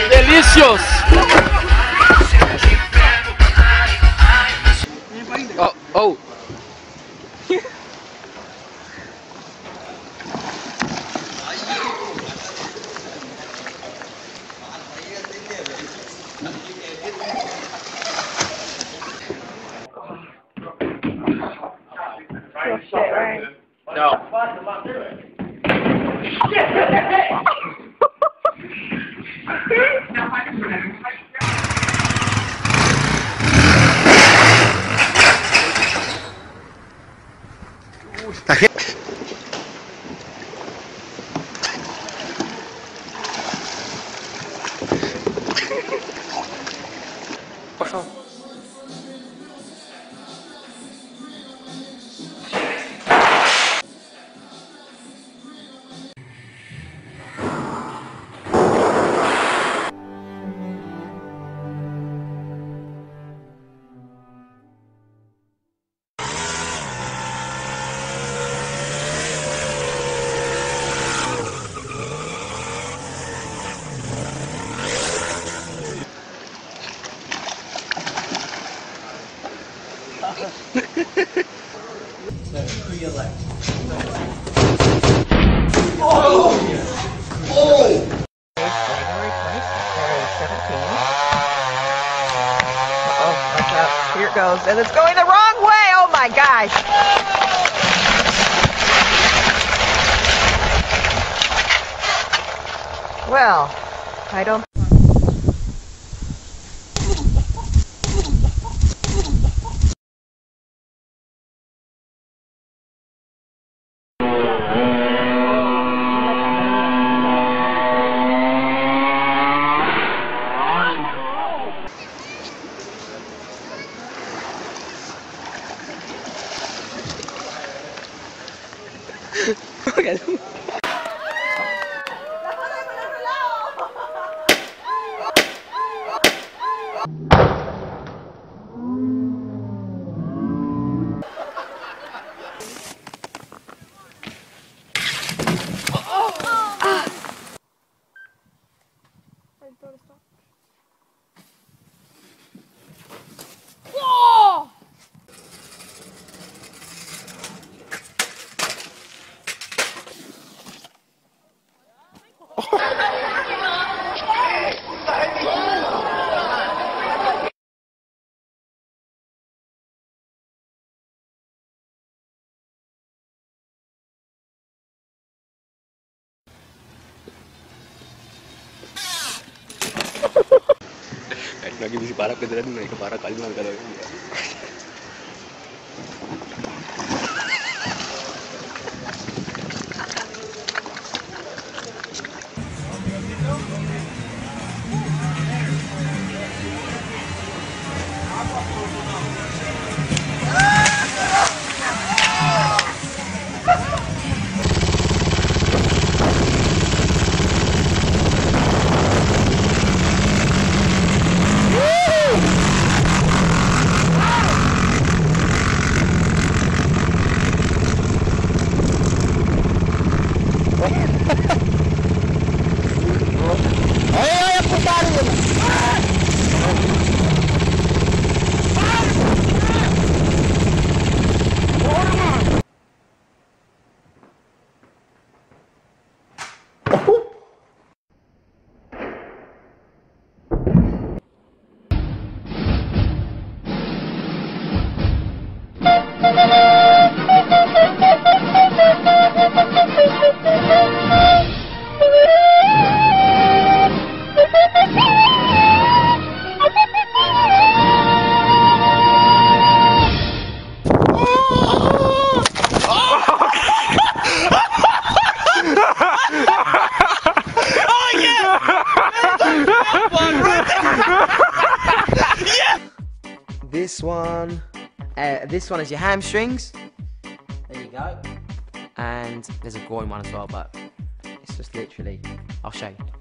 Delicious! Oh, oh. No. Here it goes, and it's going the wrong way. Oh my gosh. Well, I don't. Look at him. Whoa! lagi bisa parah kedengeran naik ke parah kali kalau This one is your hamstrings, There you go. and there's a groin one as well, but it's just literally, I'll show you.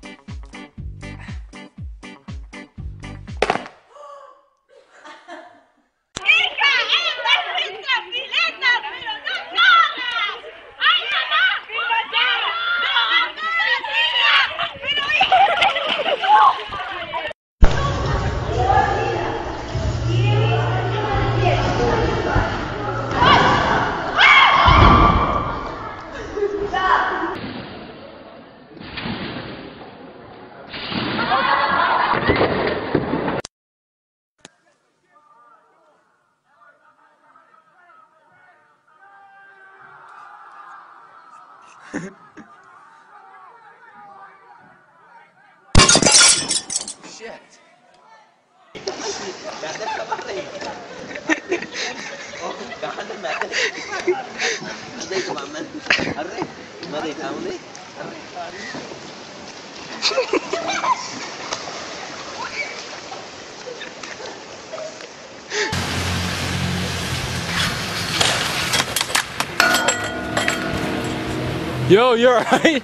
Yo, you're alright?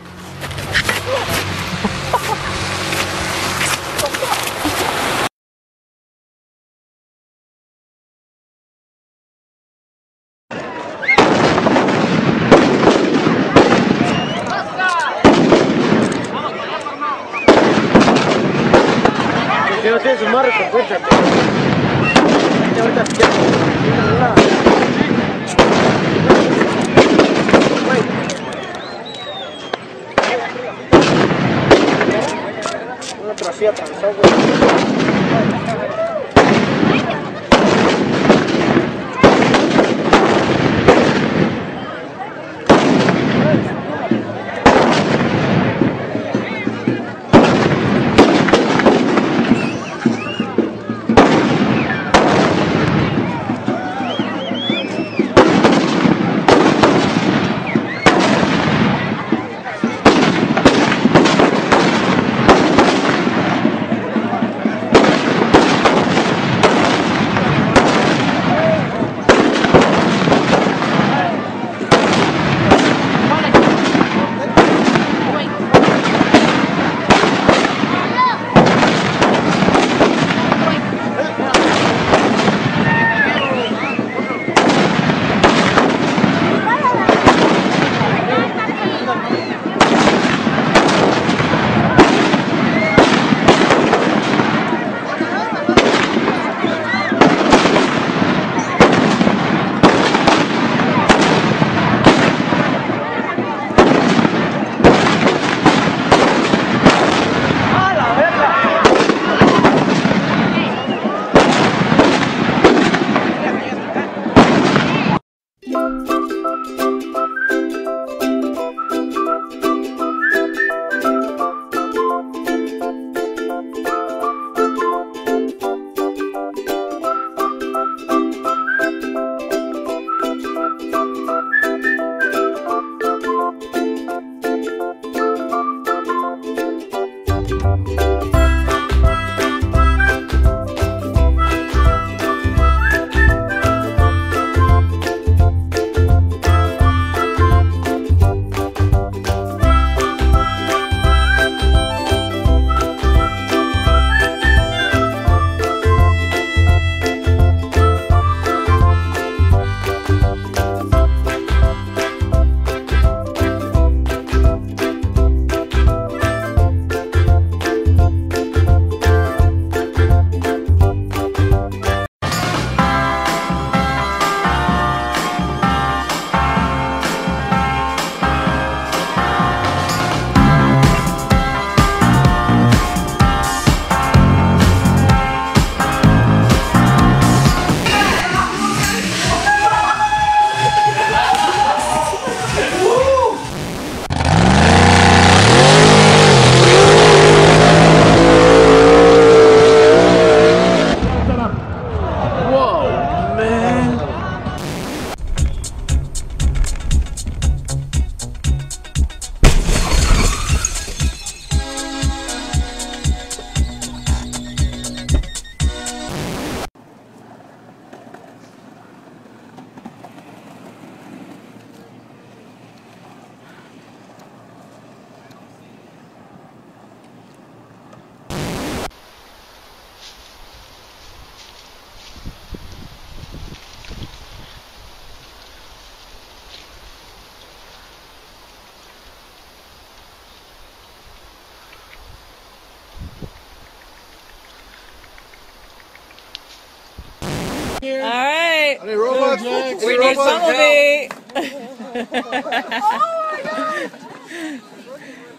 here. Alright. Any robots? We need Bumblebee.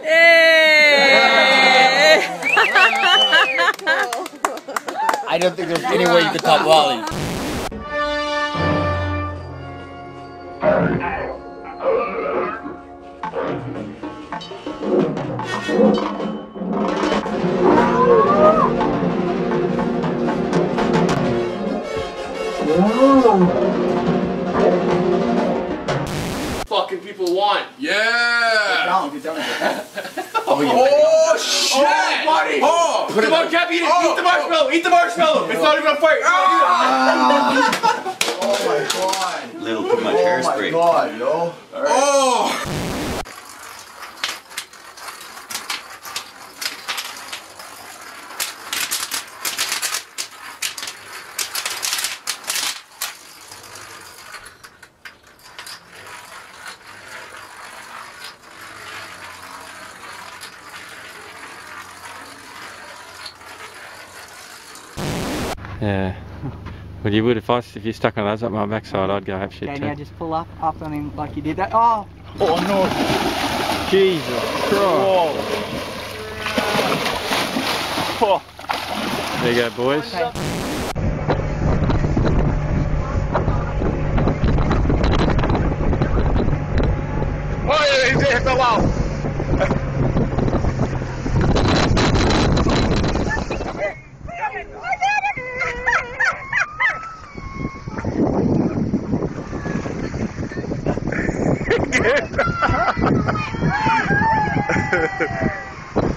Yay! I don't think there's any way you could top Wally. Fucking people want. Yeah! Get down. Oh, shit! Buddy! Oh! Come on, Cap, eat it! Eat the marshmallow! Eat the marshmallow! It's not even on fire! Oh my god! Little too much hairspray. Oh my god, yo! Right. Oh! Yeah. Well, you would if you stuck on those up my backside, I'd go have shit Okay, too. now just pull up on him like you did that. Oh! Oh no! Jesus Christ! Whoa. There you go, boys. Okay. Oh, he's hit the wall!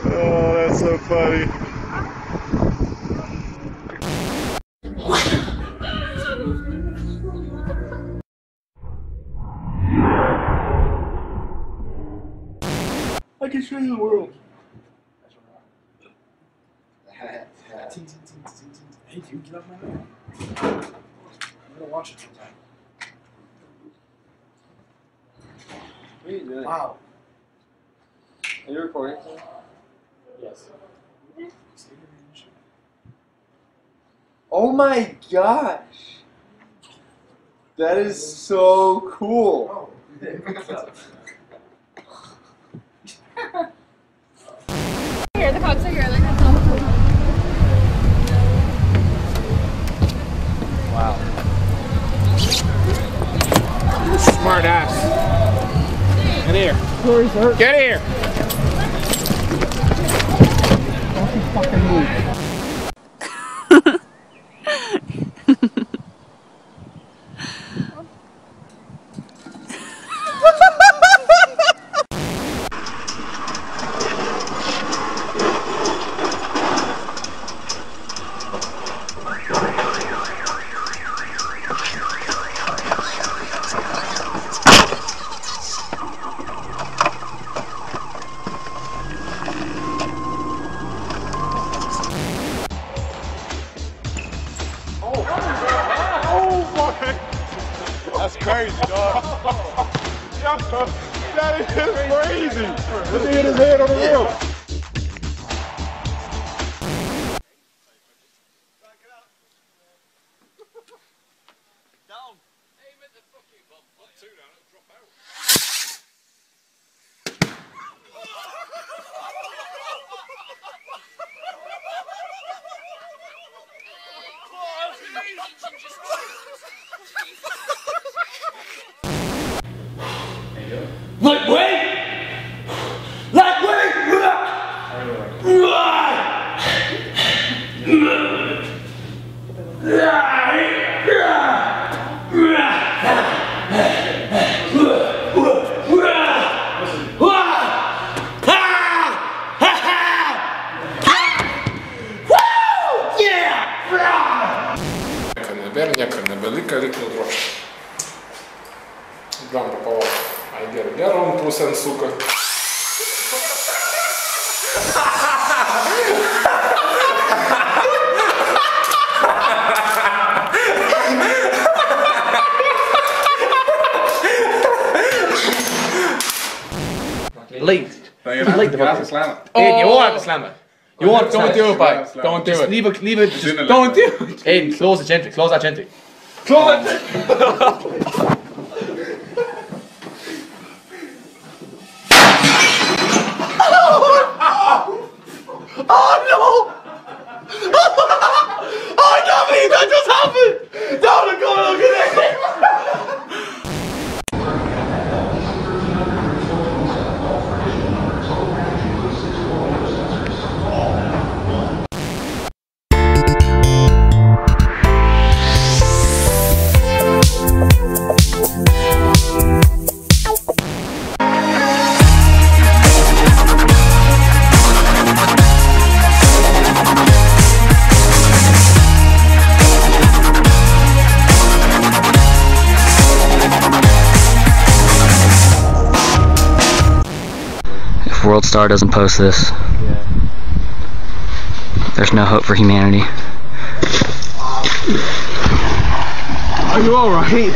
Oh, that's so funny. I can show you the world. Hey, dude, get off my name. I'm gonna watch it sometime. What are you doing? Wow. Are you recording? Yes. Oh my gosh! That is so cool! Here, the cogs are here. Wow. Smart ass. Get here. Get here. That's crazy, dog. That is crazy. Look at his head on the roof. Верняка велика рікна дрожь. Дам попало. Айгер, он пусен, сука. Leave. Leave the fucking slammer. Aiden, you all have to slam it. You want? Don't do it, bye. Don't do it. Leave it. Don't do it. Aiden, close the gentry. Close that gentry. Oh no! Oh, I can't believe that just happened! No, look at it! If World Star doesn't post this, there's no hope for humanity. Are you alright?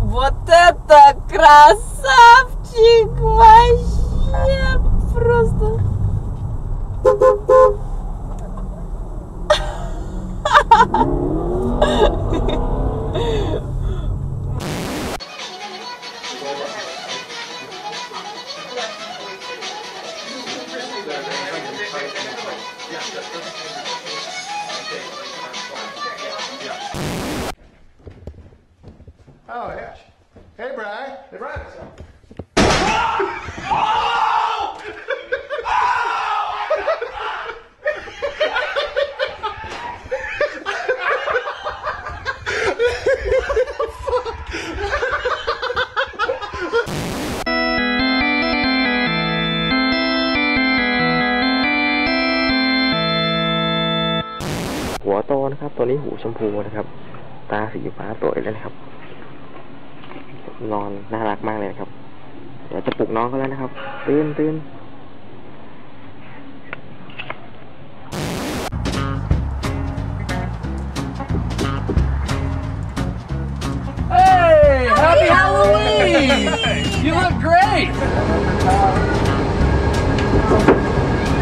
Вот это красавчик! Вообще просто... Oh, yeah. Hey, Brian. Hey, Brian.หัวโตนะครับตัวนี้หูชมพูนะครับตาสีฟ้าสวยเลยนะครับนอนน่ารักมากเลยครับเดี๋ยวจะปลุกน้องเขาแล้วนะครับตื่น Hey! Happy Halloween! You look great!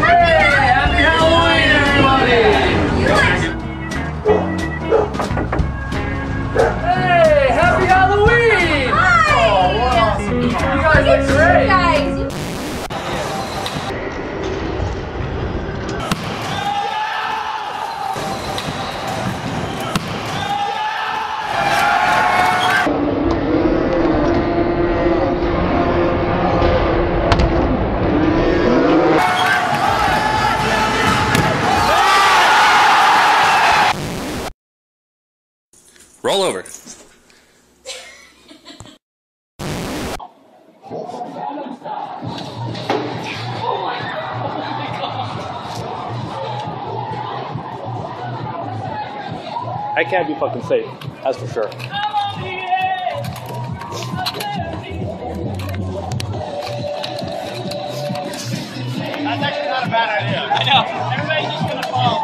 Hey! Happy Halloween, everybody! Hey! Happy Halloween! Oh, wow. You guys look great! Roll over. I can't be fucking safe, that's for sure. That's actually not a bad idea. I know. Everybody's just gonna fall.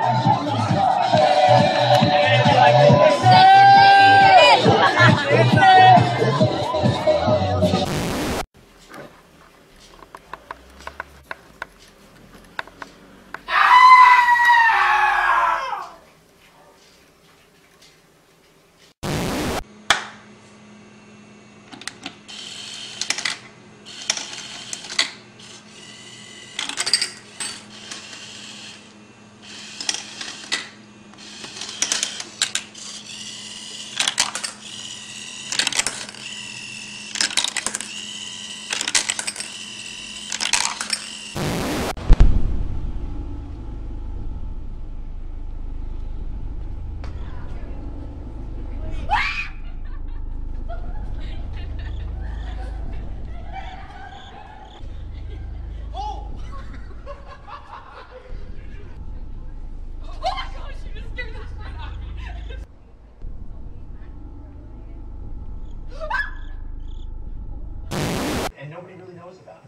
nobody really knows about.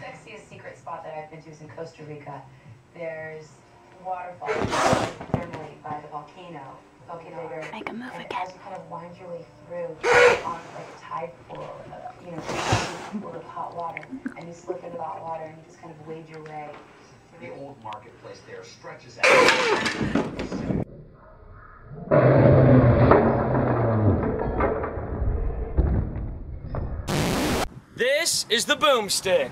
Sexiest secret spot that I've been to is in Costa Rica. There's waterfalls thermally by the volcano. Make a move and again. as you kind of wind your way through on like a tide pool, you know, full of hot water, and you slip into that water and you just kind of wade your way. The old marketplace there stretches out. This is the boomstick.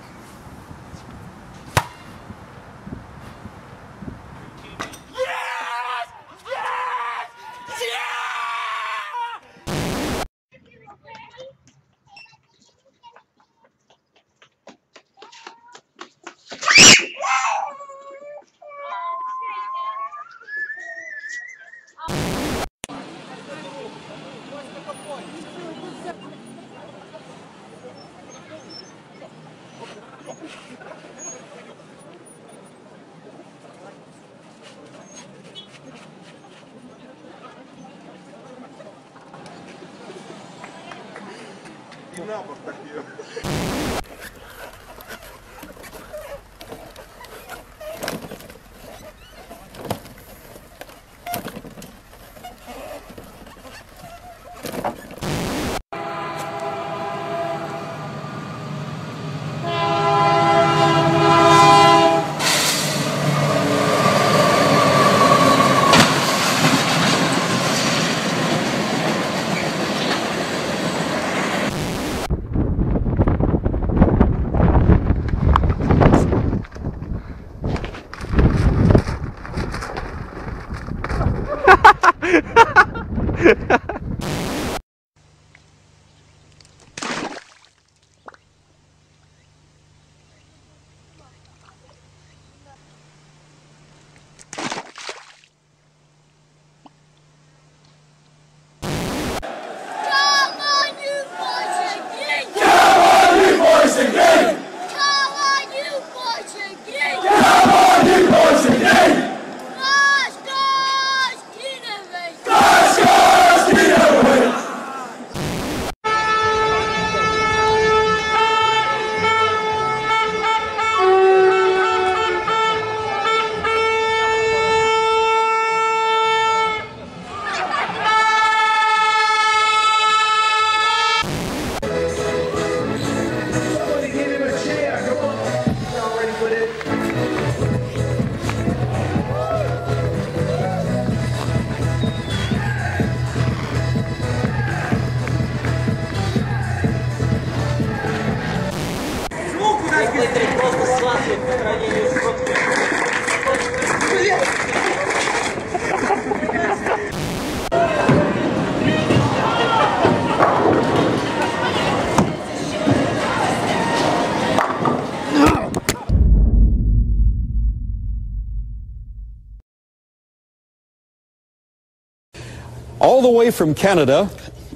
All the way from Canada,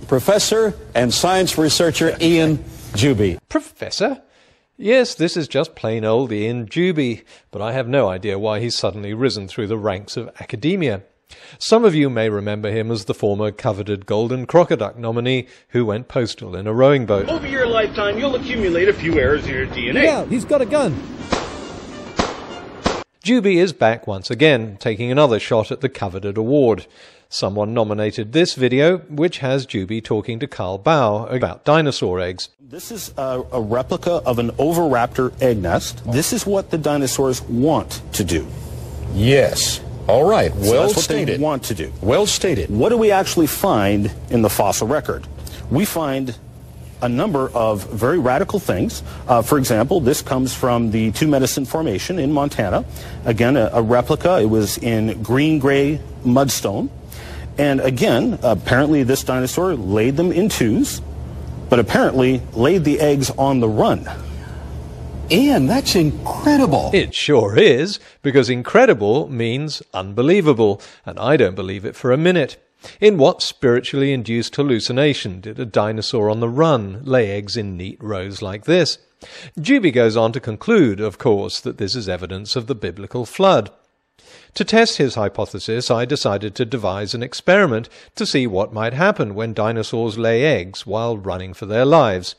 Professor and science researcher Ian Juby. Professor? Yes, this is just plain old Ian Juby, but I have no idea why he's suddenly risen through the ranks of academia. Some of you may remember him as the former coveted Golden Crocoduck nominee who went postal in a rowing boat. Over your lifetime, you'll accumulate a few errors in your DNA. Yeah, he's got a gun. Juby is back once again, taking another shot at the coveted award. Someone nominated this video, which has Juby talking to Carl Bau about dinosaur eggs. This is a replica of an oviraptor egg nest. This is what the dinosaurs want to do. Yes. All right. So Well that's what stated. they want to do. Well stated. What do we actually find in the fossil record? We find a number of very radical things. For example, this comes from the Two Medicine Formation in Montana. Again, a replica. It was in green-gray mudstone. And again, apparently this dinosaur laid them in twos, but apparently laid the eggs on the run. Ian, that's incredible. It sure is, because incredible means unbelievable, and I don't believe it for a minute. In what spiritually induced hallucination did a dinosaur on the run lay eggs in neat rows like this? Juby goes on to conclude, of course, that this is evidence of the biblical flood. To test his hypothesis, I decided to devise an experiment to see what might happen when dinosaurs lay eggs while running for their lives.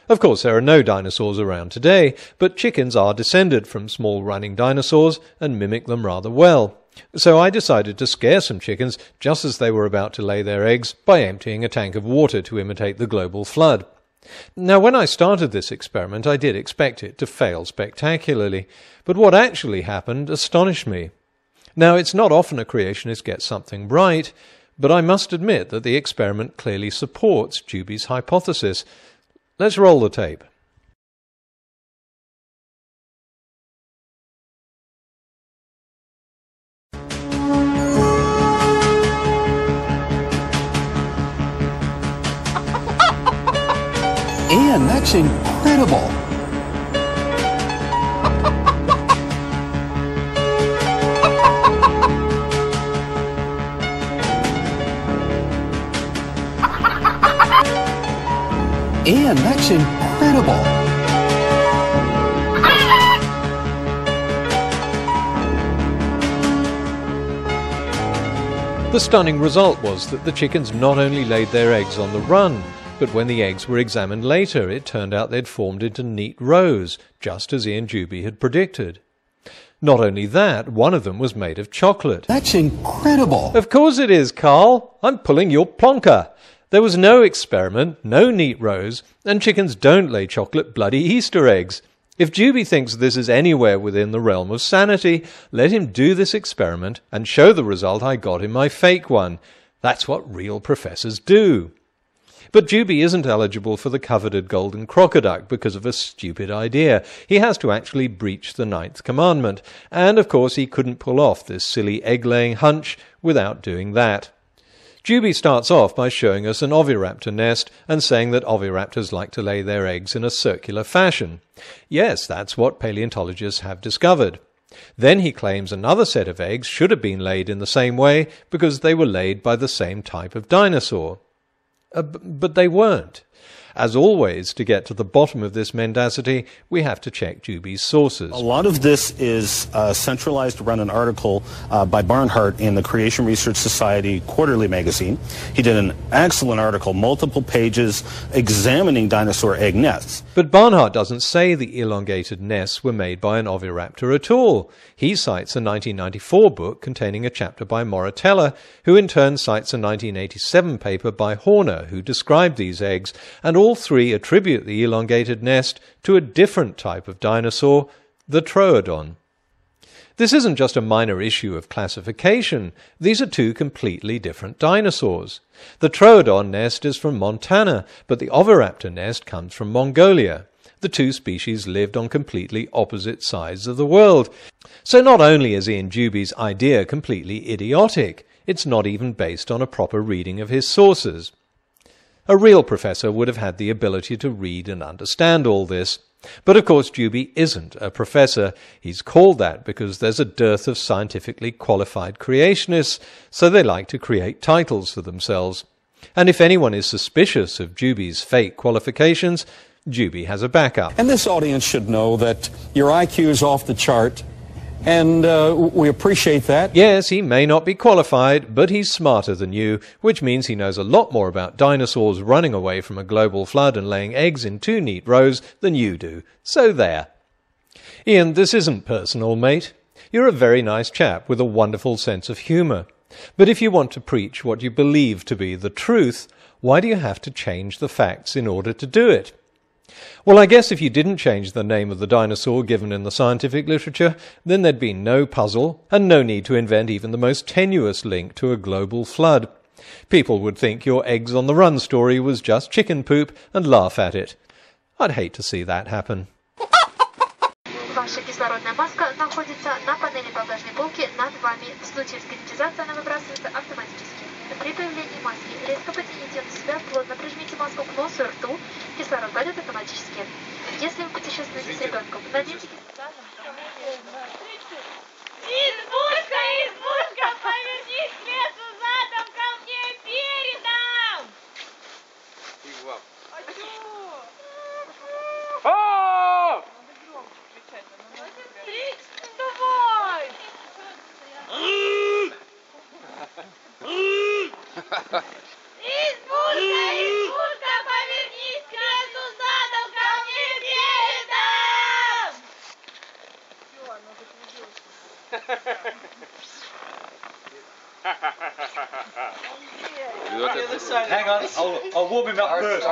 Of course, there are no dinosaurs around today, but chickens are descended from small running dinosaurs and mimic them rather well. So I decided to scare some chickens just as they were about to lay their eggs by emptying a tank of water to imitate the global flood. Now, when I started this experiment, I did expect it to fail spectacularly, but what actually happened astonished me. Now, it's not often a creationist gets something right, but I must admit that the experiment clearly supports Juby's hypothesis. Let's roll the tape. Ian, that's incredible. Ian, that's incredible. The stunning result was that the chickens not only laid their eggs on the run, but when the eggs were examined later, it turned out they'd formed into neat rows, just as Ian Juby had predicted. Not only that, one of them was made of chocolate. That's incredible. Of course it is, Carl. I'm pulling your plonker. There was no experiment, no neat rows, and chickens don't lay chocolate bloody Easter eggs. If Juby thinks this is anywhere within the realm of sanity, let him do this experiment and show the result I got in my fake one. That's what real professors do. But Juby isn't eligible for the coveted golden crocoduck because of a stupid idea. He has to actually breach the 9th commandment, and of course he couldn't pull off this silly egg-laying hunch without doing that. Juby starts off by showing us an oviraptor nest and saying that oviraptors like to lay their eggs in a circular fashion. Yes, that's what paleontologists have discovered. Then he claims another set of eggs should have been laid in the same way because they were laid by the same type of dinosaur. But they weren't. As always, to get to the bottom of this mendacity, we have to check Juby's sources. A lot of this is centralized around an article by Barnhart in the Creation Research Society Quarterly magazine. He did an excellent article, multiple pages, examining dinosaur egg nests. But Barnhart doesn't say the elongated nests were made by an oviraptor at all. He cites a 1994 book containing a chapter by Moritella, who in turn cites a 1987 paper by Horner, who described these eggs, and all three attribute the elongated nest to a different type of dinosaur, the Troodon. This isn't just a minor issue of classification. These are two completely different dinosaurs. The Troodon nest is from Montana, but the oviraptor nest comes from Mongolia. The two species lived on completely opposite sides of the world. So not only is Ian Juby's idea completely idiotic, it's not even based on a proper reading of his sources. A real professor would have had the ability to read and understand all this. But of course Juby isn't a professor. He's called that because there's a dearth of scientifically qualified creationists, so they like to create titles for themselves. And if anyone is suspicious of Juby's fake qualifications, Juby has a backup. And this audience should know that your IQ is off the chart, and we appreciate that. Yes, he may not be qualified, but he's smarter than you, which means he knows a lot more about dinosaurs running away from a global flood and laying eggs in two neat rows than you do. So there. Ian, this isn't personal, mate. You're a very nice chap with a wonderful sense of humour. But if you want to preach what you believe to be the truth, why do you have to change the facts in order to do it? Well, I guess if you didn't change the name of the dinosaur given in the scientific literature, then there'd be no puzzle and no need to invent even the most tenuous link to a global flood. People would think your eggs on the run story was just chicken poop and laugh at it. I'd hate to see that happen. Ваша кислородная маска находится на панели багажной полки над вами. В случае вскритизации она выбрасывается автоматически. При появлении маски резко потяните на себя, плотно прижмите маску к носу и рту. Кислород пойдет автоматически. Если вы путешествуете с ребенком, наденьте Избушка, избушка, повернись к лесу задом, ко мне передом! Давай! Hang on, I'll warm him up first.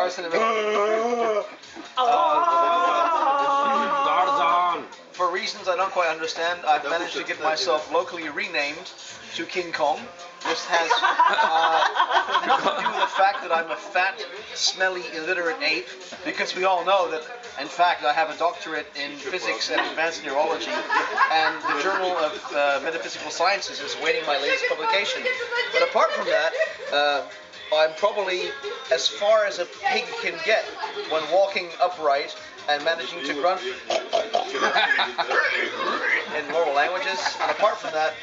For reasons I don't quite understand, I've managed to get myself locally renamed to King Kong. This has nothing to do with the fact that I'm a fat, smelly, illiterate ape, because we all know that, in fact, I have a doctorate in physics and advanced neurology, and the Journal of Metaphysical Sciences is awaiting my latest publication. But apart from that, I'm probably as far as a pig can get when walking upright and managing to grunt in normal languages. And apart from that,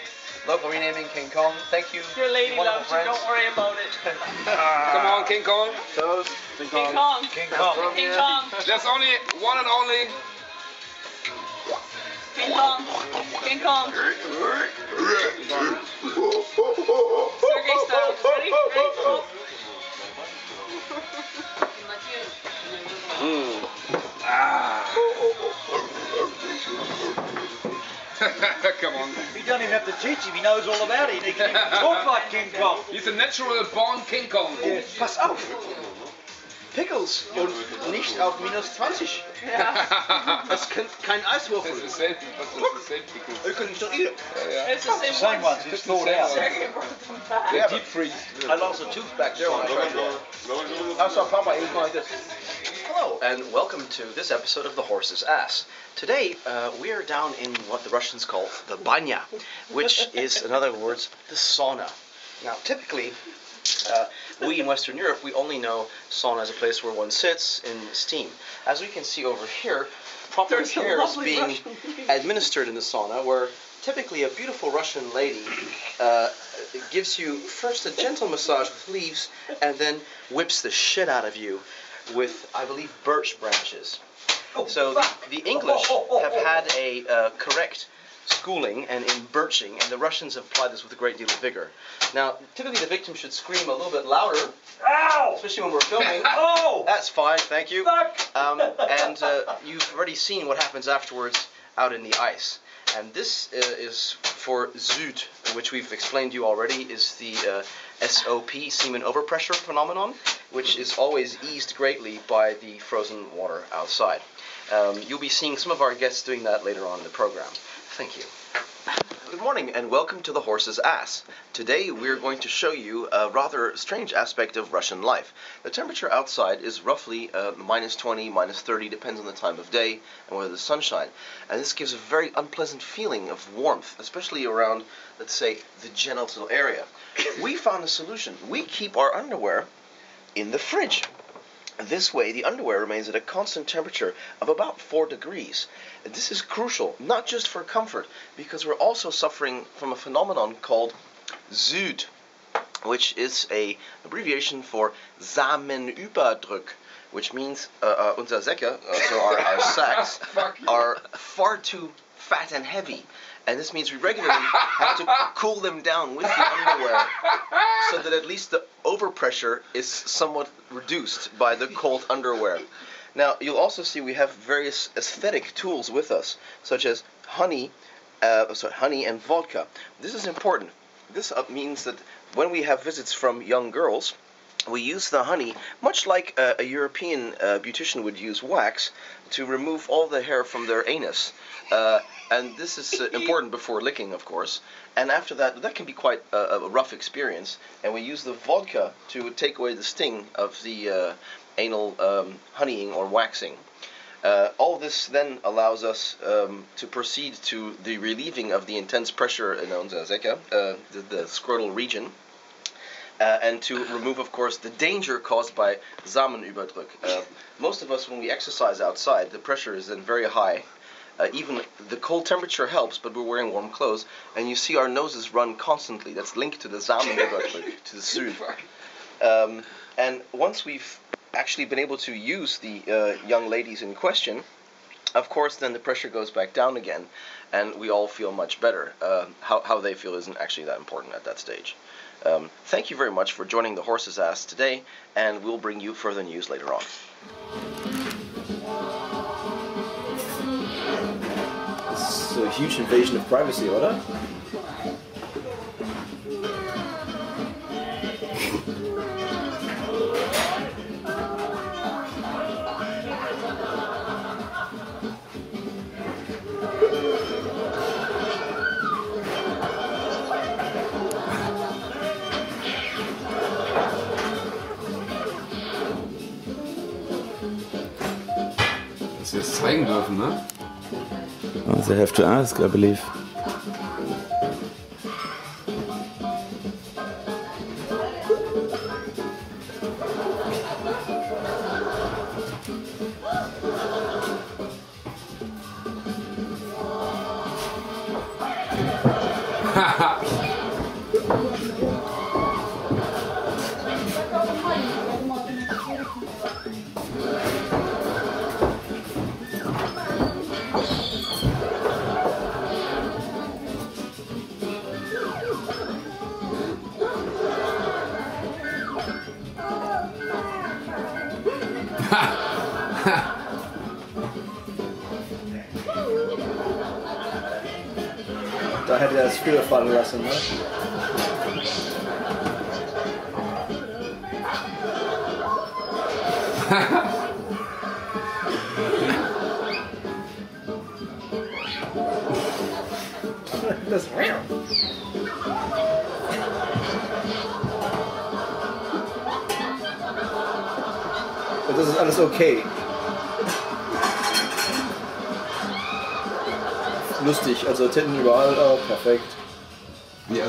local renaming King Kong. Thank you. Your lady wonderful loves friends. you, don't worry about it. Come on, King Kong. Toast. King Kong. King Kong. King Kong. There's only one and only. King Kong. King Kong. Sergey style. Ready? Ready? Come on. You don't even have to teach him, he knows all about it. He can even talk like King Kong. He's a natural born King Kong. Yes. Pass auf! Pickles und nicht auf -20. Yeah. Das kann kein Eiswürfel. It's the same pickles. You can still eat it. It's the same ones. It's thawed out. Yeah, deep freeze. I lost a tooth back there when I tried to. I saw Papa, he was going like this. Hello, and welcome to this episode of The Horse's Ass. Today, we are down in what the Russians call the banya, which is, in other words, the sauna. Now, typically, we in Western Europe, we only know sauna as a place where one sits in steam. As we can see over here, proper care is being administered in the sauna, where typically a beautiful Russian lady gives you first a gentle massage with leaves, and then whips the shit out of you with, I believe, birch branches. So the English have had a correct schooling and in birching, and the Russians have applied this with a great deal of vigor. Now, typically the victim should scream a little bit louder, especially when we're filming. Oh! That's fine, thank you. Fuck! And you've already seen what happens afterwards out in the ice. And this is for Zoot, which we've explained to you already, is the SOP, semen overpressure phenomenon, which is always eased greatly by the frozen water outside. You'll be seeing some of our guests doing that later on in the program. Thank you. Good morning and welcome to The Horse's Ass. Today we're going to show you a rather strange aspect of Russian life. The temperature outside is roughly -20, -30, depends on the time of day and whether the sun shines. And this gives a very unpleasant feeling of warmth, especially around, let's say, the genital area. We found a solution. We keep our underwear in the fridge. This way, the underwear remains at a constant temperature of about 4 degrees. This is crucial, not just for comfort, because we're also suffering from a phenomenon called Zoot, which is an abbreviation for Samenüberdruck, which means unser Säcke, so our sacks, are far too fat and heavy. And this means we regularly have to cool them down with the underwear so that at least the overpressure is somewhat reduced by the cold underwear. Now, you'll also see we have various aesthetic tools with us, such as honey and vodka. This is important. This means that when we have visits from young girls, we use the honey, much like a European beautician would use wax, to remove all the hair from their anus. And this is important before licking, of course. And after that, that can be quite a rough experience. And we use the vodka to take away the sting of the anal honeying or waxing. All this then allows us to proceed to the relieving of the intense pressure in unser Säcke, the scrotal region. And to remove, of course, the danger caused by Samenüberdruck. Most of us, when we exercise outside, the pressure is then very high. Even the cold temperature helps, but we're wearing warm clothes, and you see our noses run constantly. That's linked to the Samenüberdruck, to the Süd. And once we've actually been able to use the young ladies in question, of course, then the pressure goes back down again, and we all feel much better. How they feel isn't actually that important at that stage. Thank you very much for joining The Horse's Ass today, and we'll bring you further news later on. ist a huge invasion of privacy, oder? Dass wir es zeigen dürfen, ne? Oh, they have to ask, I believe. Da hätte er es früher fallen lassen, ne? Das Das ist alles okay. Lustig, also Titten überall, oh, perfekt. Ja.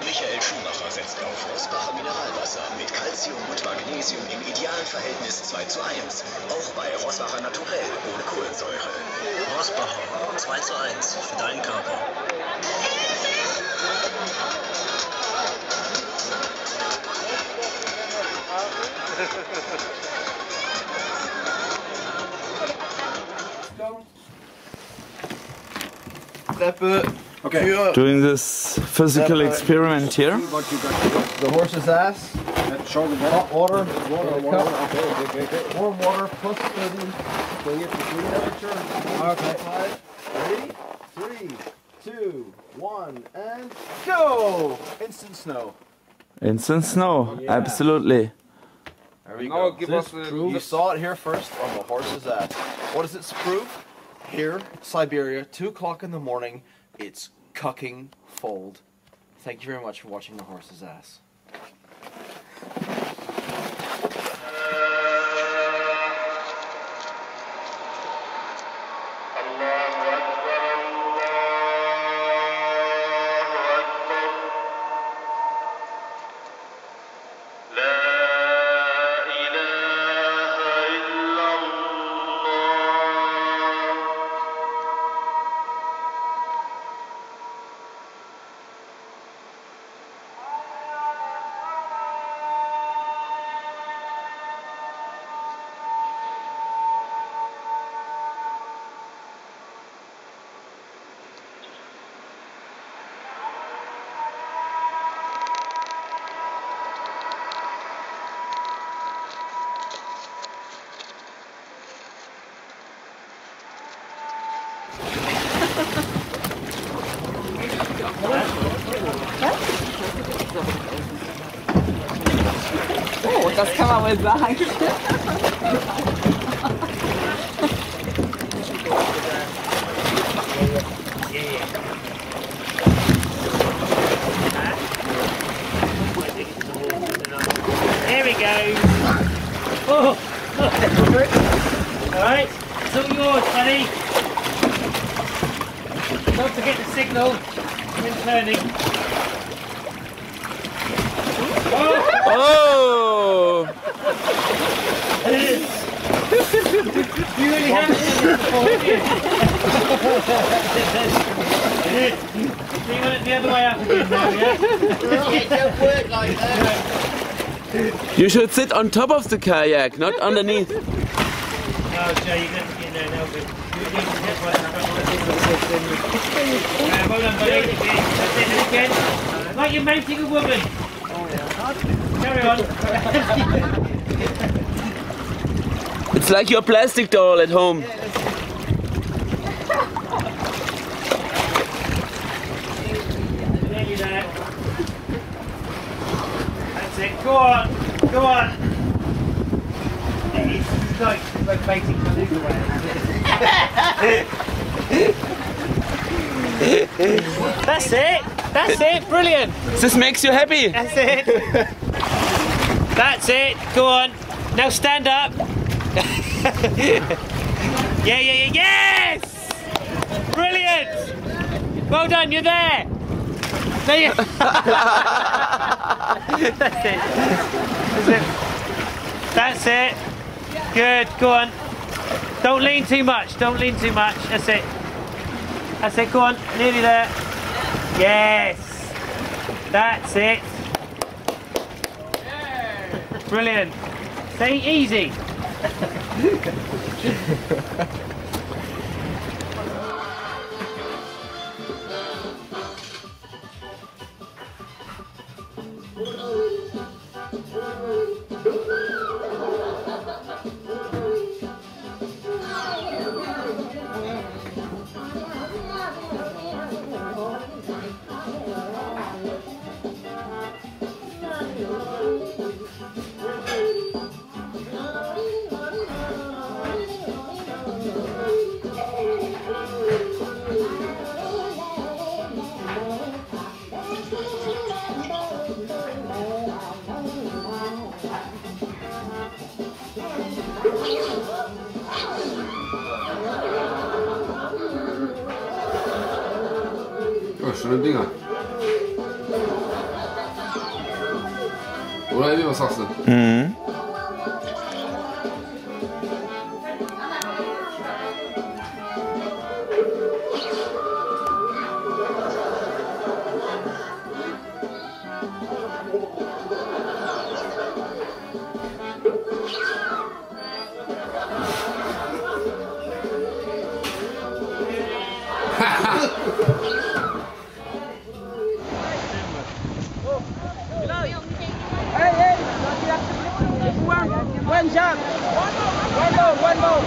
Michael Schumacher setzt auf Rossbacher Mineralwasser mit Calcium und Magnesium im idealen Verhältnis 2:1. Auch bei Rossbacher Naturell ohne Kohlensäure. Rossbacher 2:1 für deinen Körper. Okay. Doing this physical experiment here. The horse's ass. Hot water. Warm water plus 30. Bring it to room temperature. Okay. Ready? 3, 2, 1, and go! Instant snow. Instant snow, absolutely. There we go. You saw it here first on the horse's ass. What does it prove? Here, Siberia, 2 o'clock in the morning, it's cucking fold. Thank you very much for watching the horse's ass. Oh, das kann man wohl sagen. There we go. Oh, alright, it's all yours, buddy. Don't forget the signal when turning. Oh! You really haven't done this before, have you? So you want it the other way up again now, yeah? It don't work like that. You should sit on top of the kayak, not underneath. No, Joe, you have to get in there and help it. You need to get right up. Well done, buddy. That's it again. Like you're mating a woman. Carry on. It's like your plastic doll at home. Nearly there. That's it. Go on. Go on. It's like baiting beluga whales. That's it. That's it. Brilliant. This makes you happy. That's it. That's it. Go on. Now stand up. Yeah. Yes! Brilliant! Well done, you're there! There you That's it. That's it. Good, go on. Don't lean too much, don't lean too much. That's it. That's it, go on. Nearly there. Yes! That's it. Brilliant. Stay easy. Oh, schöne Dinger. Oder Evi, was sagst du? Mhm. One jump. One more.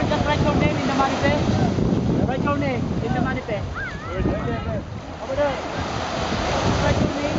Just write your name in the manifest. Write your name in the manifest. Over there. Write your name.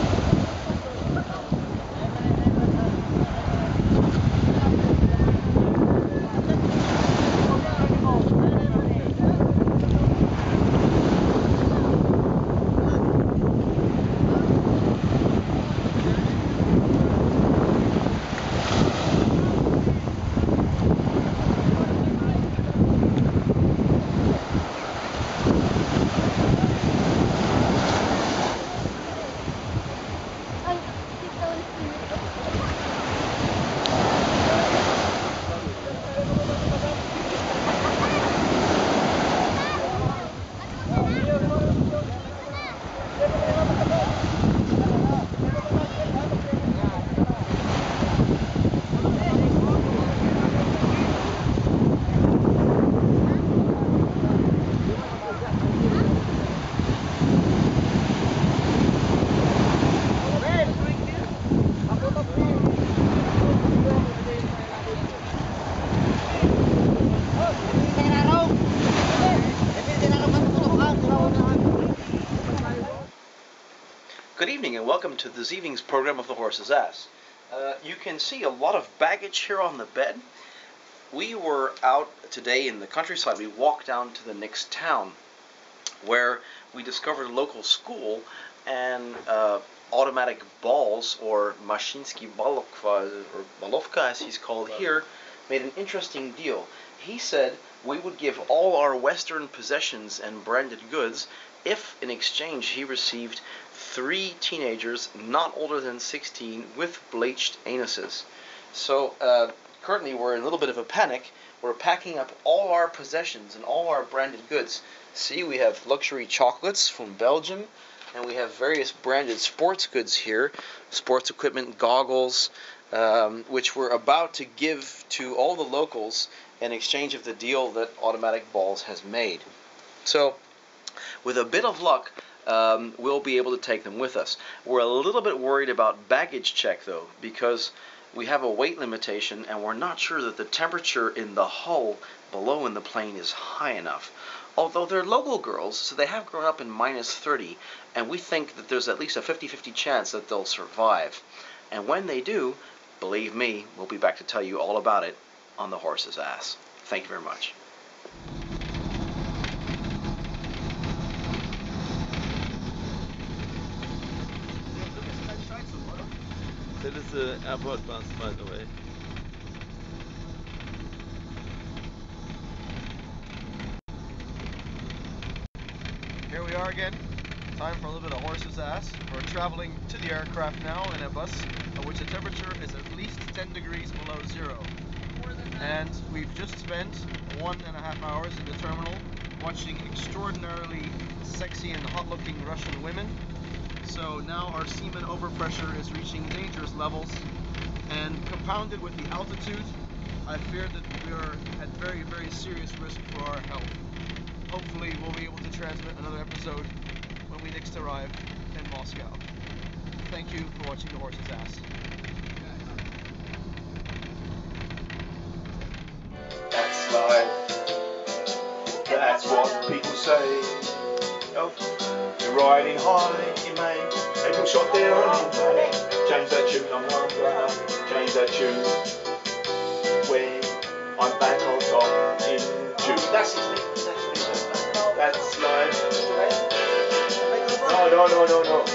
Good evening and welcome to this evening's program of The Horse's Ass. You can see a lot of baggage here on the bed. We were out today in the countryside. We walked down to the next town where we discovered a local school and automatic balls, or Mashinsky Balovka as he's called here, made an interesting deal. He said we would give all our Western possessions and branded goods if in exchange he received 3 teenagers not older than 16 with bleached anuses. So currently we're in a little bit of a panic. We're packing up all our possessions and all our branded goods See, we have luxury chocolates from Belgium, and we have various branded sports goods here, sports equipment, goggles, which we're about to give to all the locals in exchange of the deal that Automatic Balls has made. So, with a bit of luck, we'll be able to take them with us. We're a little bit worried about baggage check, though, because we have a weight limitation, and we're not sure that the temperature in the hull below in the plane is high enough. Although they're local girls, so they have grown up in -30, and we think that there's at least a 50-50 chance that they'll survive. And when they do, believe me, we'll be back to tell you all about it on the horse's ass. Thank you very much. That is the airport bus, by the way. Here we are again. Time for a little bit of horse's ass. We're traveling to the aircraft now in a bus at which the temperature is at least 10 degrees below zero. And we've just spent 1.5 hours in the terminal watching extraordinarily sexy and hot-looking Russian women. So now our semen overpressure is reaching dangerous levels, and compounded with the altitude, I fear that we are at very, very serious risk for our health. Hopefully we'll be able to transmit another episode when we next arrive in Moscow. Thank you for watching The Horse's Ass. That's life. That's what people say. Oh, you're riding high in May. April shot down in May. Change that tune, I'm one brother. Change that tune. When I'm back on top in June. That's his name. That's life. No.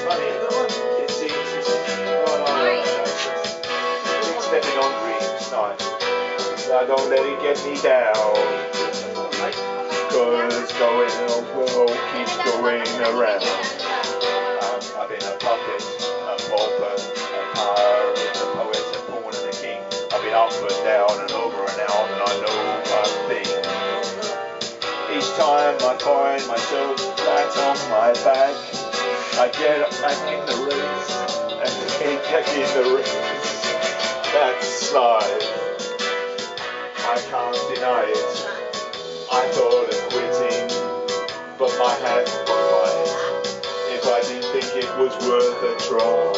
Funny. It's stepping on dreams. Nice. Now don't let it get me down. Cause going on will keep going around. I've been a puppet, a pauper, a pirate, a poet, a pawn and a king. I've been up and down and over and out, and I know one thing. Each time I find myself flat on my back, I get back in the race and get back in the race. That's life. I can't deny it. I thought of quitting, but my hands were tied. If I didn't think it was worth a try,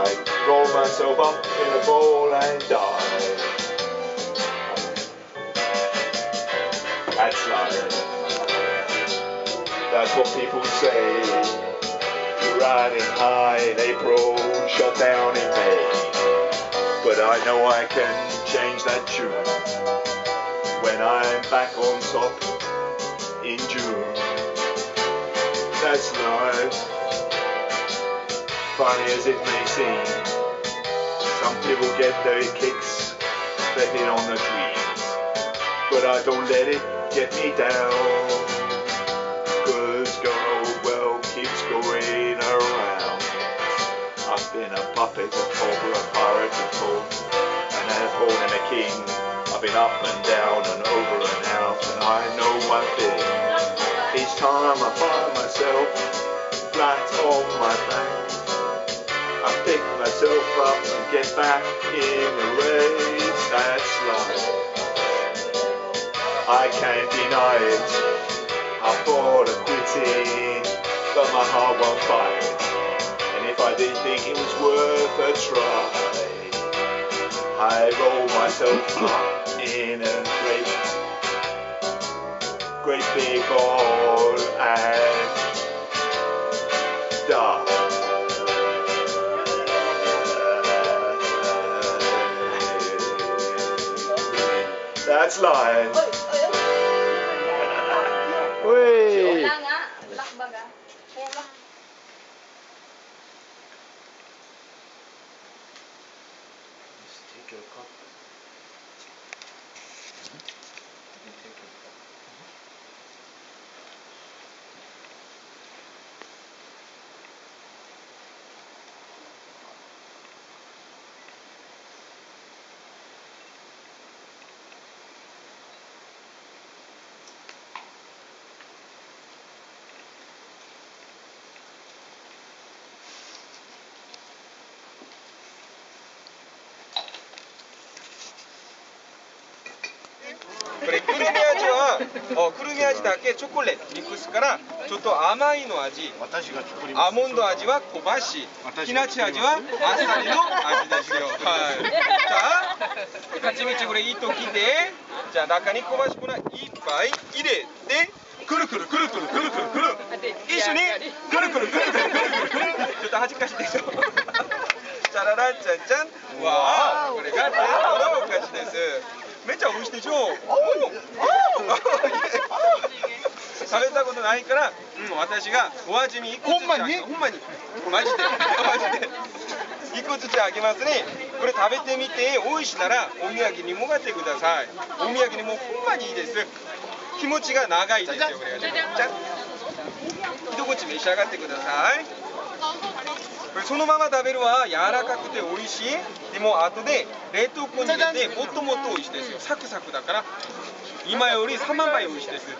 I'd roll myself up in a ball and die. That's life. That's what people say. Riding high in April, shut down in May. But I know I can change that tune when I'm back on top in June. That's life. Funny as it may seem, some people get their kicks stepping on the trees, but I don't let it get me down. Cause go well keeps going around. I've been a puppet, a pauper, a pirate, a fool, and a pawn and a king. I've been up and down and over and out, and I know one thing. Each time I find myself flat on my back, I pick myself up and get back in the race. That's life. I can't deny it. I thought of quitting, but my heart won't fight. And if I didn't think it was worth a try, I roll myself up in a great big ball and die. That's life. Wait. これくるみ味はくるみ味だけチョコレートミックスからちょっと甘いの味、アーモンド味は小橋、木梨味はあさりの味ですよ。はい。じゃあ蜂蜜これいっときて、じゃあ中に小橋粉いっぱい入れて。くるくるくるくるくるくるくる一緒にくるくるくるくるくるくるくるちょっと恥ずかしいでしょ。チャララチャンチャン、わあ、これが冷凍のお菓子です。めっちゃ美味しいでしょ。食べたことないから、私がお味見1個ずつあげます。ほんまにマジで1個ずつあげますね。これ食べてみて美味しいならお土産にもらってください。お土産にもほんまにいいです。気持ちが長いですよ。これがじゃん、一口召し上がってください。これそのまま食べるは柔らかくて美味しい。でも後で冷凍庫に入れてもっともっと美味しいですよ。サクサクだから今より3万倍美味しいです。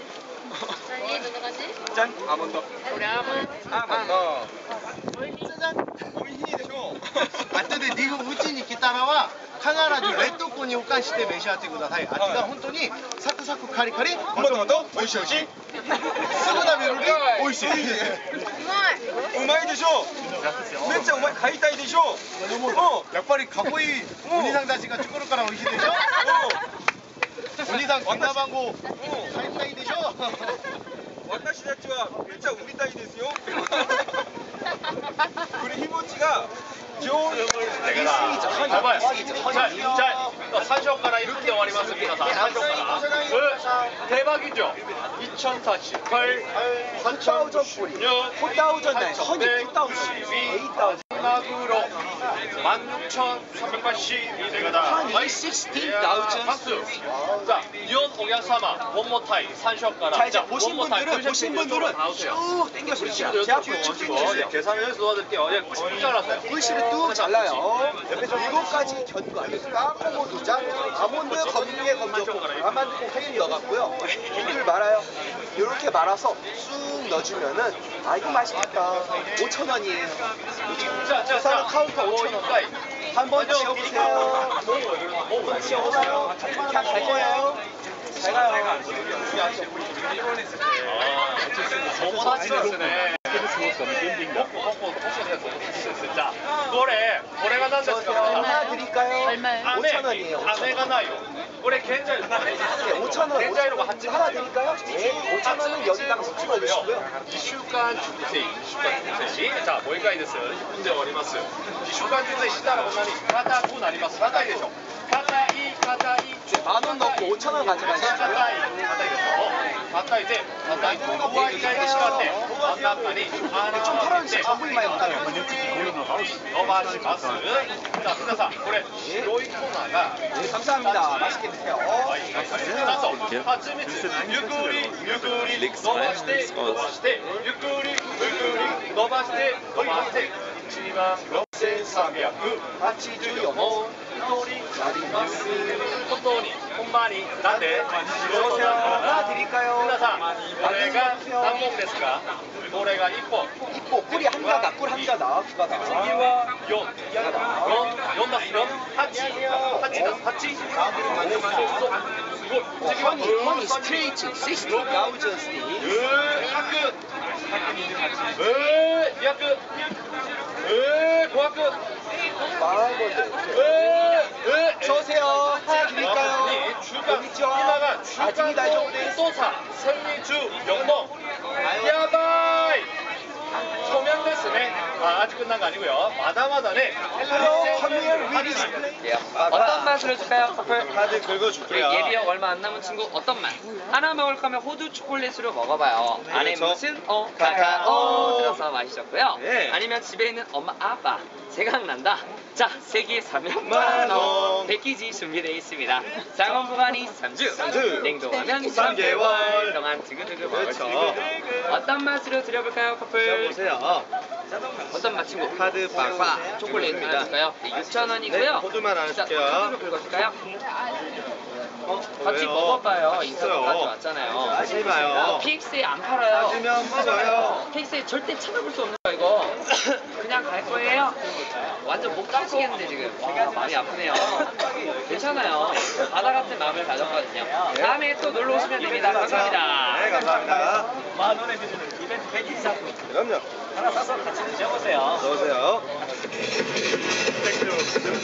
じゃん、アーモンド。これアーモンド。美味しいでしょ。後でリフうちに来たらは必ず冷凍庫に保管して召し上がってください。あっちが本当にサクサクカリカリ、もともと美味しい美味しい。すぐ食べるより美味しい。うまいでしょ。めっちゃうまい。買いたいでしょ。やっぱりかっこいいお兄さんたちが作るから美味しいでしょ。お兄さんこんな番号買いたいでしょ。私たちはめっちゃ売りたいですよ。これ日持ちが上手。やばい。じゃあ最初から言って終わります。皆さん最初から。대박이죠. 2048 마구로 16,380 by 16,000 박수. 자, 이온 오야사마 원모 타이 산쇼가라. 자, 보신 분들은 쭉 당겨주세요. 제 앞으로 쭉 당겨주세요. 계산을 해서 도와드릴게요. 예, 90분 잘랐어요. 글씨를 뚝 잘라요. 옆에 7가지 견과, 까꼬모 2장, 아몬드 검게 검정고, 아만코 캔 넣어갖고요. 물을 말아요. 이렇게 말아서 쑥 넣어주면은 아 이거 맛있겠다. 5,000원이에요. 부산 카운터 5,000원. 한번 지어보세요. 한번 지어보세요. 그냥 갈 거예요. 잘 가요. 자, これが何ですか? 얼마 드릴까요? 5,000원이에요. これ現在 5,000원.現在のが8하나 드릴까요? 네. 5,000원은 여기다가 찍어주시고요. 2週間熟成자, もう一回です。1分で終わります。2週間熟成したらこんなに硬くなります。硬いでしょ。硬い。 만원 넣고 5,000원 가져가시고요. 硬いで、硬いと上に変えてしまって、真ん中に좀 털어주세요. 전분이 많이 못하네요. 伸ばします。じゃあ皆さん、これ白い粉が 네, 감사합니다. 맛있게 드세요. はい、蜂蜜ゆっくり伸ばしてゆっくり伸ばして1万6384本通りあります。本当にほんまになんで白い粉が皆さんこれが何本ですか？これが1本。 꿀이 한 가닥, 꿀 한 가닥, 두 가닥. 여기와 4 8 honey straight 60,000 저세요. 하나 드릴까요? 여기죠. 아직이 다정데. 또사 생리주 영농. 야바이. 소면 ですね. 아직 끝난 거 아니고요. 마다마다네. 어떤 맛으로 줄까요, 커플? 다들 긁어줄게요. 예비역 얼마 안 남은 친구 어떤 맛? 하나 먹을 거면 호두 초콜릿으로 먹어봐요. 안에 무슨 카카오 들어서 맛있었고요. 네. 아니면 집에 있는 엄마 아빠 생각난다. 자, 3개 사면 만원. 패키지 준비되어 있습니다. 작은 보관이 3주, 냉동하면 3개월 동안 두고두고 먹을 수 있고. 어떤 맛으로 드려볼까요, 커플? 보세요. 어떤 맛 친구? 카드 빠빠 초콜릿 드릴까요? 6,000원이고요. 호두만 안 자, 줄게요. 호두로 긁어줄까요? 같이 먹어봐요. 인터넷까지 왔잖아요. 하지 마요. PX에 안 팔아요. 하지면 먹어요. PX에 절대 찾아볼 수 없는 거 이거. 그냥 갈 거예요. 완전 목 까시겠는데 지금. 와, 마음이 아프네요. 괜찮아요. 바다 같은 마음을 가졌거든요. 다음에 또 놀러 오시면 됩니다. 감사합니다. 네, 감사합니다. 10,000원에 드시는 이벤트 패키지 상품 그럼요. 하나 사서 같이 드셔보세요. 넣으세요.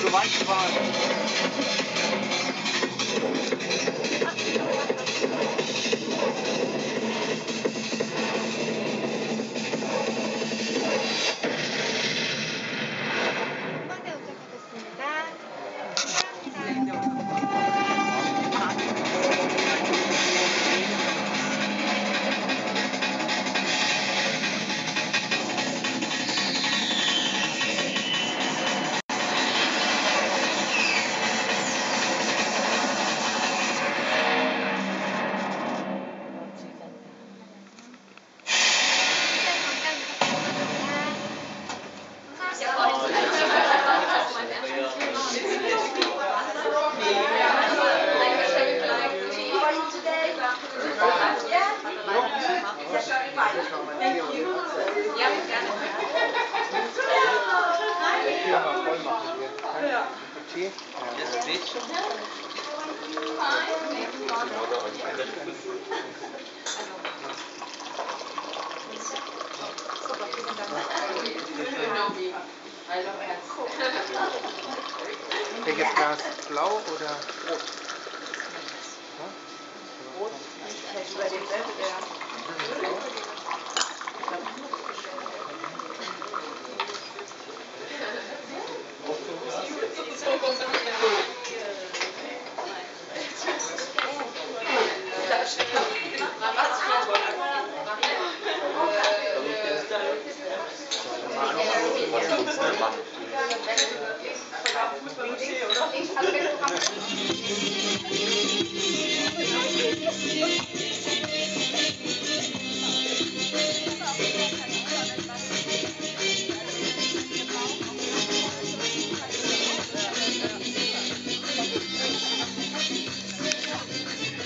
그 많이 봐. Welches Glas? Blau oder rot?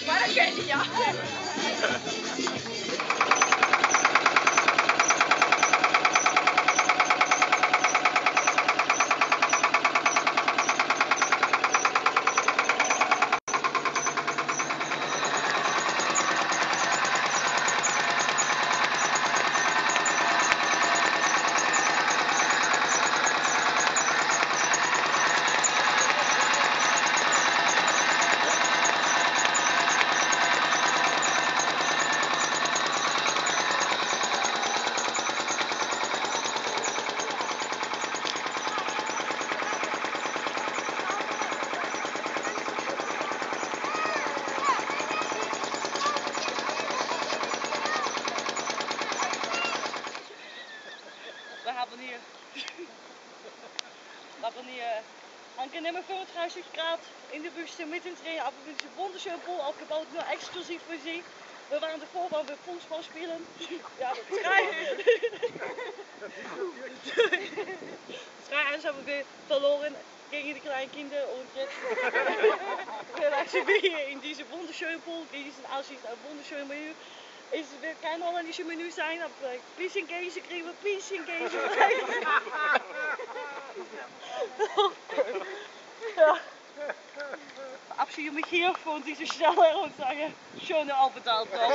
Guarda che lì, angenehme 35 Grad in de Wüste mittendrin, aber mit diesem wunderschönen Pool aufgebaut, nur exklusiv für Sie. Wir waren davor, weil wir Fußball spielen. Ja, das 3-1 haben wir verloren gegen die kleinen Kinder und jetzt reisen wir hier in diese wunderschönen Pool, diesen Aussicht auf wunderschönen Menü. Es wird kein holländisches Menü sein, aber ein bisschen Käse kriegen wir, ein bisschen Käse. Ja. Verabschiede mich hier von dieser Stelle und sage, schöne Aufenthalt noch.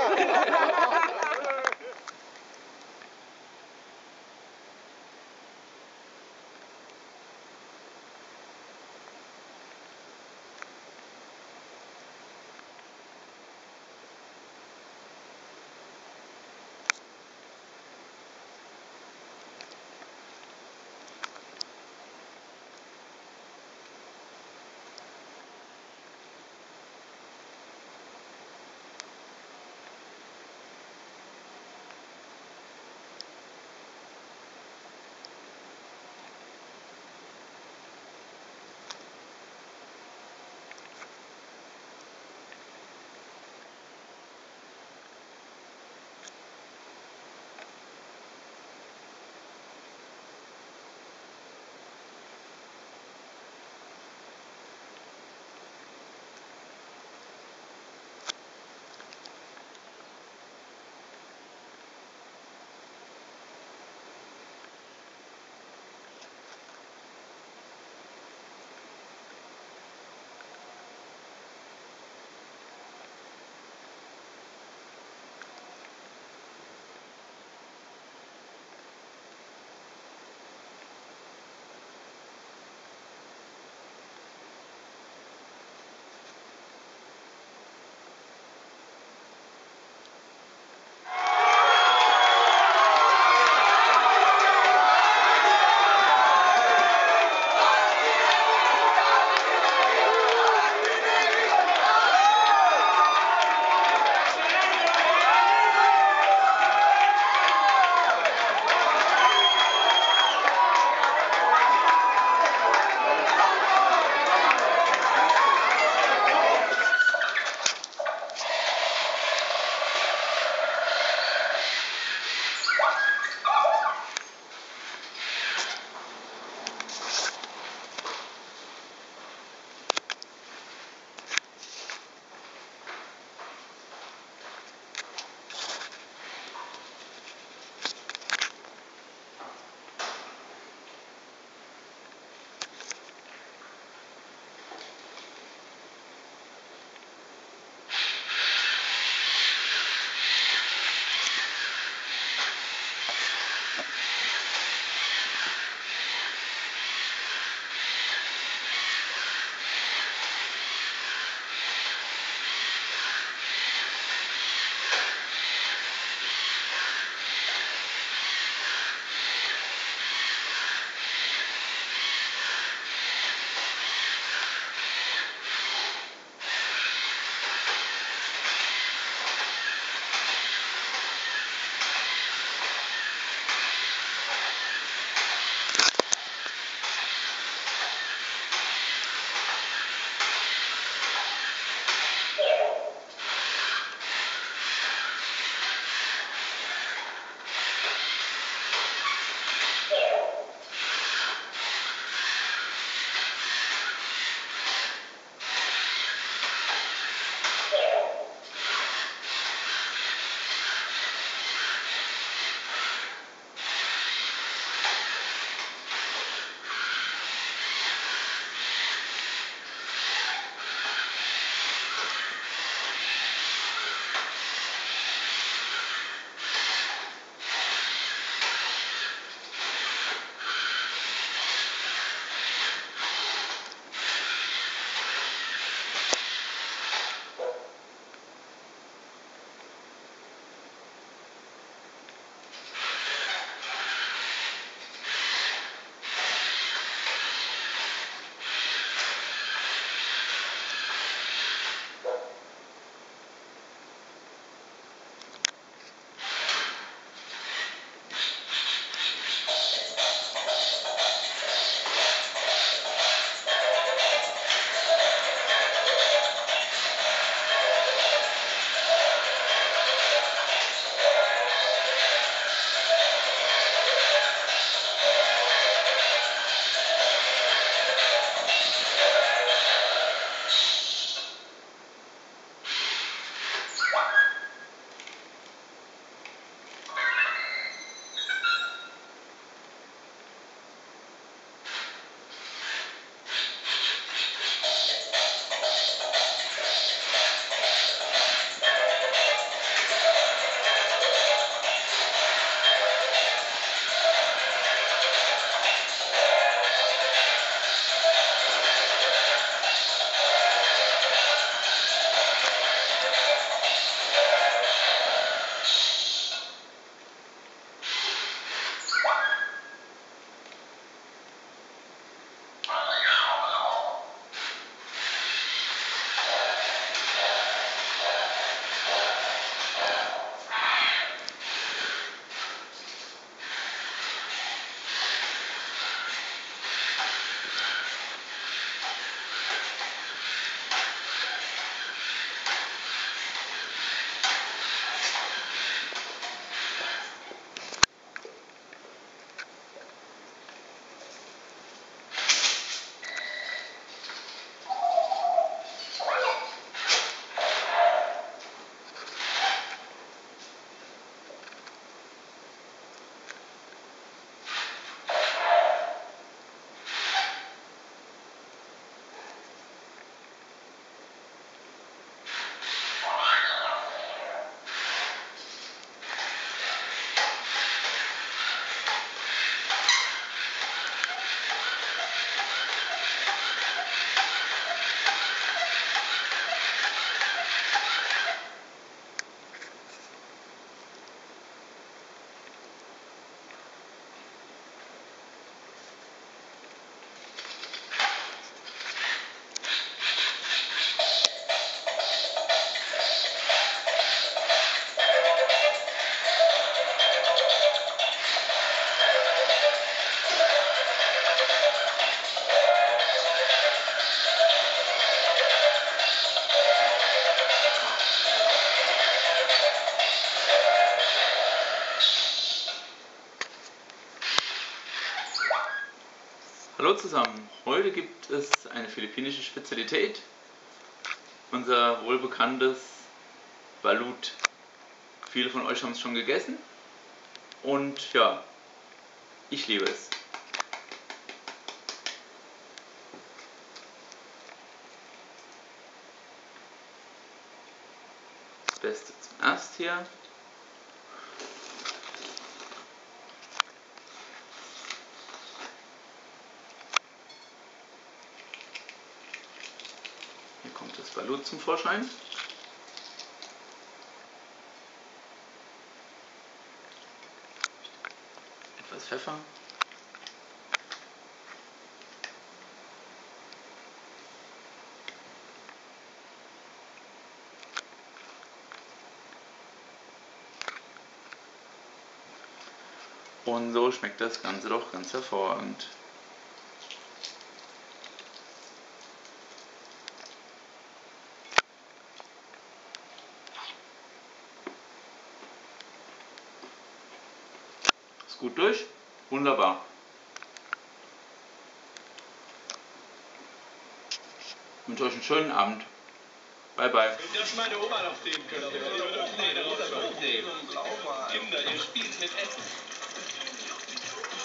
Hallo zusammen, heute gibt es eine philippinische Spezialität, unser wohlbekanntes Balut. Viele von euch haben es schon gegessen und ja, ich liebe es. Das Beste zuerst hier. Hier kommt das Balut zum Vorschein. Etwas Pfeffer. Und so schmeckt das Ganze doch ganz hervorragend. Ist gut durch? Wunderbar. Ich wünsche euch einen schönen Abend. Bye bye. Wenn das meine Oma noch sehen könnte. Kinder, ihr spielt mit Essen.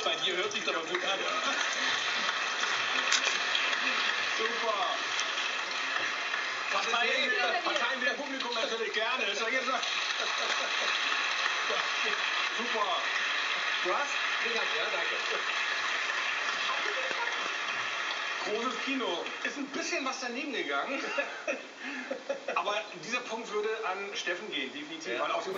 Bei dir hört sich aber gut an. Super. Parteien wieder Publikum natürlich gerne. Ist ja gesagt. Super. Du hast? Ja, danke. Großes Kino. Ist ein bisschen was daneben gegangen. Aber dieser Punkt würde an Steffen gehen, definitiv. Ja. Weil auch die